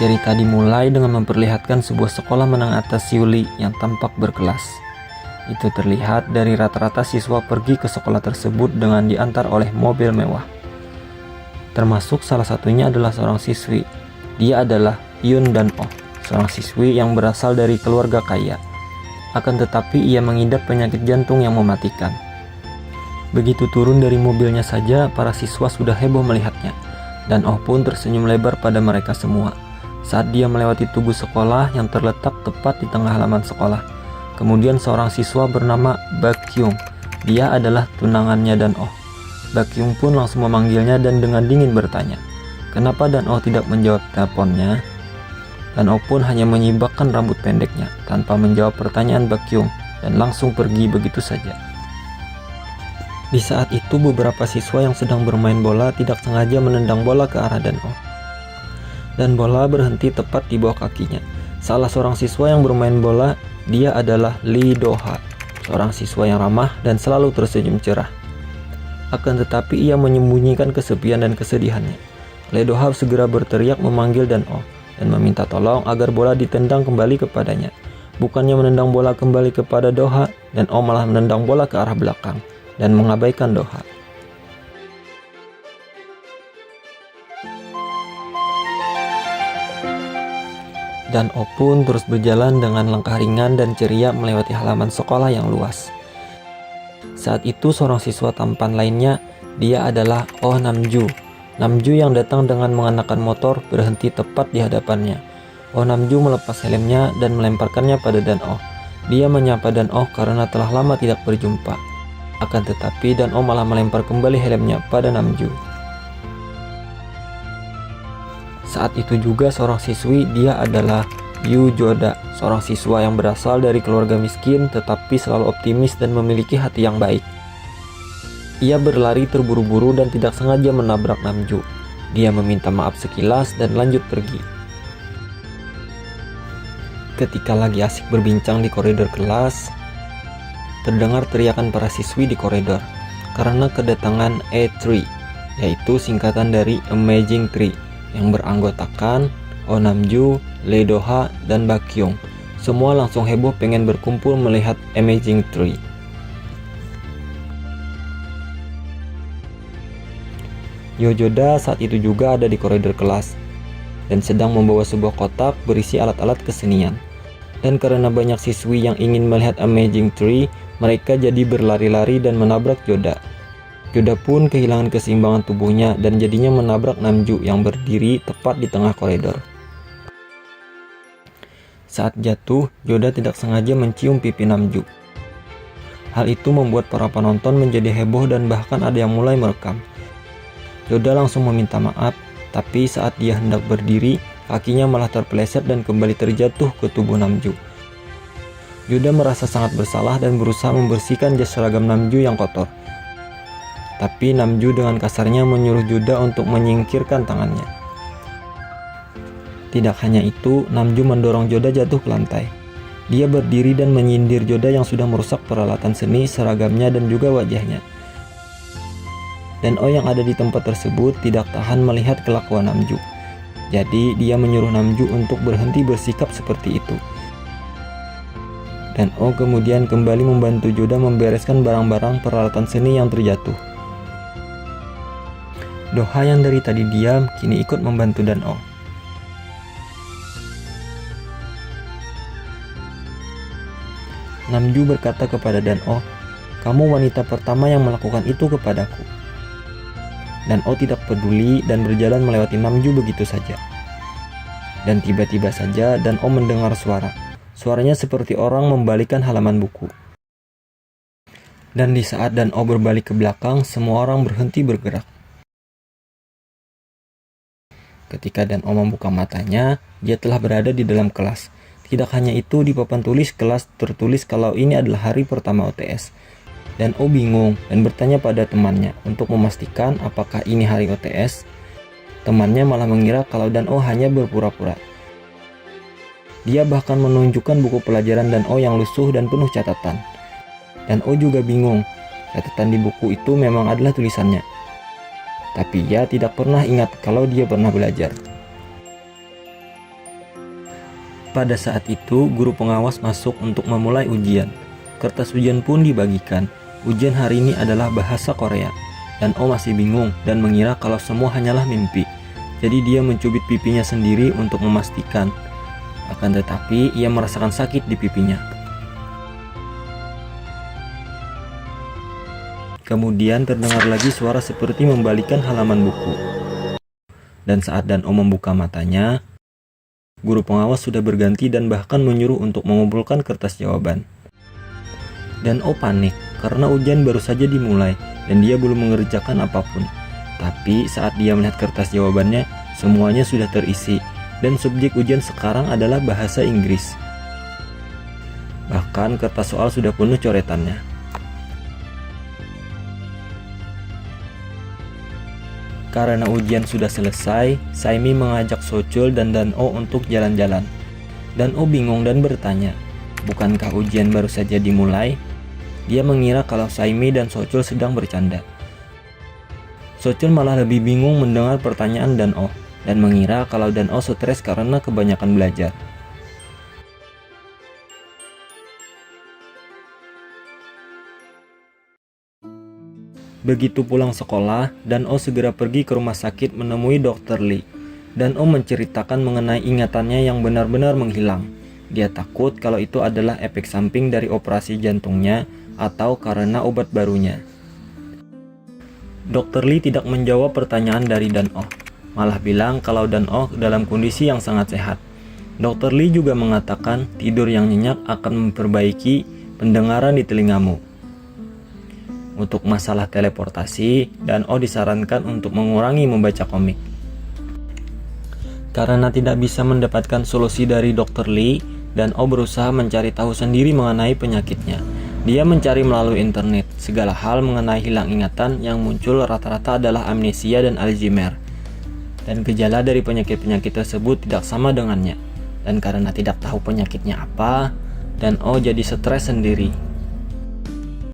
Cerita dimulai dengan memperlihatkan sebuah sekolah menengah atas Yuli yang tampak berkelas. Itu terlihat dari rata-rata siswa pergi ke sekolah tersebut dengan diantar oleh mobil mewah. Termasuk salah satunya adalah seorang siswi. Dia adalah Yun dan Oh, seorang siswi yang berasal dari keluarga kaya. Akan tetapi ia mengidap penyakit jantung yang mematikan. Begitu turun dari mobilnya saja, para siswa sudah heboh melihatnya. Dan Oh pun tersenyum lebar pada mereka semua saat dia melewati tugu sekolah yang terletak tepat di tengah halaman sekolah. Kemudian seorang siswa bernama Bakyung. Dia adalah tunangannya Dan Oh. Bakyung pun langsung memanggilnya dan dengan dingin bertanya, kenapa Dan Oh tidak menjawab teleponnya? Dan Oh pun hanya menyibakkan rambut pendeknya tanpa menjawab pertanyaan Bakyung dan langsung pergi begitu saja. Di saat itu beberapa siswa yang sedang bermain bola tidak sengaja menendang bola ke arah Dan Oh. Dan bola berhenti tepat di bawah kakinya. Salah seorang siswa yang bermain bola, dia adalah Lee Do-ha, seorang siswa yang ramah dan selalu tersenyum cerah. Akan tetapi ia menyembunyikan kesepian dan kesedihannya. Lee Do-ha segera berteriak memanggil Dan Oh dan meminta tolong agar bola ditendang kembali kepadanya. Bukannya menendang bola kembali kepada Do-ha, Dan Oh malah menendang bola ke arah belakang dan mengabaikan Do-ha. Dan Oh pun terus berjalan dengan langkah ringan dan ceria melewati halaman sekolah yang luas. Saat itu seorang siswa tampan lainnya, dia adalah Oh Namju. Namju yang datang dengan mengenakan motor berhenti tepat di hadapannya. Oh Namju melepas helmnya dan melemparkannya pada Dan Oh. Dia menyapa Dan Oh karena telah lama tidak berjumpa. Akan tetapi Dan Oh malah melempar kembali helmnya pada Namju. Saat itu juga seorang siswi, dia adalah Yu Joda, seorang siswa yang berasal dari keluarga miskin tetapi selalu optimis dan memiliki hati yang baik. Ia berlari terburu-buru dan tidak sengaja menabrak Namju. Dia meminta maaf sekilas dan lanjut pergi. Ketika lagi asik berbincang di koridor kelas, terdengar teriakan para siswi di koridor karena kedatangan A3, yaitu singkatan dari Amazing Tree, yang beranggotakan Oh Namju, Lee Do-ha, dan Bakyung. Semua langsung heboh pengen berkumpul melihat Amazing Tree. Yojoda saat itu juga ada di koridor kelas dan sedang membawa sebuah kotak berisi alat-alat kesenian. Dan karena banyak siswi yang ingin melihat Amazing Tree, mereka jadi berlari-lari dan menabrak Joda. Joda pun kehilangan keseimbangan tubuhnya dan jadinya menabrak Namju yang berdiri tepat di tengah koridor. Saat jatuh, Joda tidak sengaja mencium pipi Namju. Hal itu membuat para penonton menjadi heboh dan bahkan ada yang mulai merekam. Joda langsung meminta maaf, tapi saat dia hendak berdiri, kakinya malah terpeleset dan kembali terjatuh ke tubuh Namju. Joda merasa sangat bersalah dan berusaha membersihkan jas seragam Namju yang kotor. Tapi Namju dengan kasarnya menyuruh Joda untuk menyingkirkan tangannya. Tidak hanya itu, Namju mendorong Joda jatuh ke lantai. Dia berdiri dan menyindir Joda yang sudah merusak peralatan seni, seragamnya, dan juga wajahnya. Dan Oh yang ada di tempat tersebut tidak tahan melihat kelakuan Namju. Jadi dia menyuruh Namju untuk berhenti bersikap seperti itu. Dan Oh kemudian kembali membantu Joda membereskan barang-barang peralatan seni yang terjatuh. Do-ha yang dari tadi diam kini ikut membantu Dan Oh. Namju berkata kepada Dan Oh, "Kamu wanita pertama yang melakukan itu kepadaku." Dan Oh tidak peduli dan berjalan melewati Namju begitu saja. Dan tiba-tiba saja Dan Oh mendengar suara. Suaranya seperti orang membalikkan halaman buku. Dan di saat Dan Oh berbalik ke belakang, semua orang berhenti bergerak. Ketika Dan Oh membuka matanya, dia telah berada di dalam kelas. Tidak hanya itu, di papan tulis kelas tertulis kalau ini adalah hari pertama UTS. Dan Oh bingung dan bertanya pada temannya untuk memastikan apakah ini hari UTS. Temannya malah mengira kalau Dan Oh hanya berpura-pura. Dia bahkan menunjukkan buku pelajaran Dan Oh yang lusuh dan penuh catatan. Dan Oh juga bingung, catatan di buku itu memang adalah tulisannya. Tapi ia tidak pernah ingat kalau dia pernah belajar. Pada saat itu, guru pengawas masuk untuk memulai ujian. Kertas ujian pun dibagikan. Ujian hari ini adalah bahasa Korea. Dan O masih bingung dan mengira kalau semua hanyalah mimpi. Jadi dia mencubit pipinya sendiri untuk memastikan. Akan tetapi, ia merasakan sakit di pipinya. Kemudian terdengar lagi suara seperti membalikan halaman buku. Dan saat Dan O membuka matanya, guru pengawas sudah berganti dan bahkan menyuruh untuk mengumpulkan kertas jawaban. Dan O panik karena ujian baru saja dimulai dan dia belum mengerjakan apapun. Tapi saat dia melihat kertas jawabannya, semuanya sudah terisi dan subjek ujian sekarang adalah bahasa Inggris. Bahkan kertas soal sudah penuh coretannya. Karena ujian sudah selesai, Saimi mengajak Sochul dan Dan-o untuk jalan-jalan. Dan-o bingung dan bertanya, bukankah ujian baru saja dimulai? Dia mengira kalau Saimi dan Sochul sedang bercanda. Sochul malah lebih bingung mendengar pertanyaan Dan-o dan mengira kalau Dan-o stres karena kebanyakan belajar. Begitu pulang sekolah, Dan-o segera pergi ke rumah sakit menemui Dr. Lee. Dan-o menceritakan mengenai ingatannya yang benar-benar menghilang. Dia takut kalau itu adalah efek samping dari operasi jantungnya atau karena obat barunya. Dr. Lee tidak menjawab pertanyaan dari Dan-o, malah bilang kalau Dan-o dalam kondisi yang sangat sehat. Dr. Lee juga mengatakan tidur yang nyenyak akan memperbaiki pendengaran di telingamu. Untuk masalah teleportasi, Dan-o disarankan untuk mengurangi membaca komik. Karena tidak bisa mendapatkan solusi dari Dr. Lee, Dan-o berusaha mencari tahu sendiri mengenai penyakitnya. Dia mencari melalui internet segala hal mengenai hilang ingatan, yang muncul rata-rata adalah amnesia dan Alzheimer. Dan gejala dari penyakit-penyakit tersebut tidak sama dengannya. Dan karena tidak tahu penyakitnya apa, Dan-o jadi stres sendiri.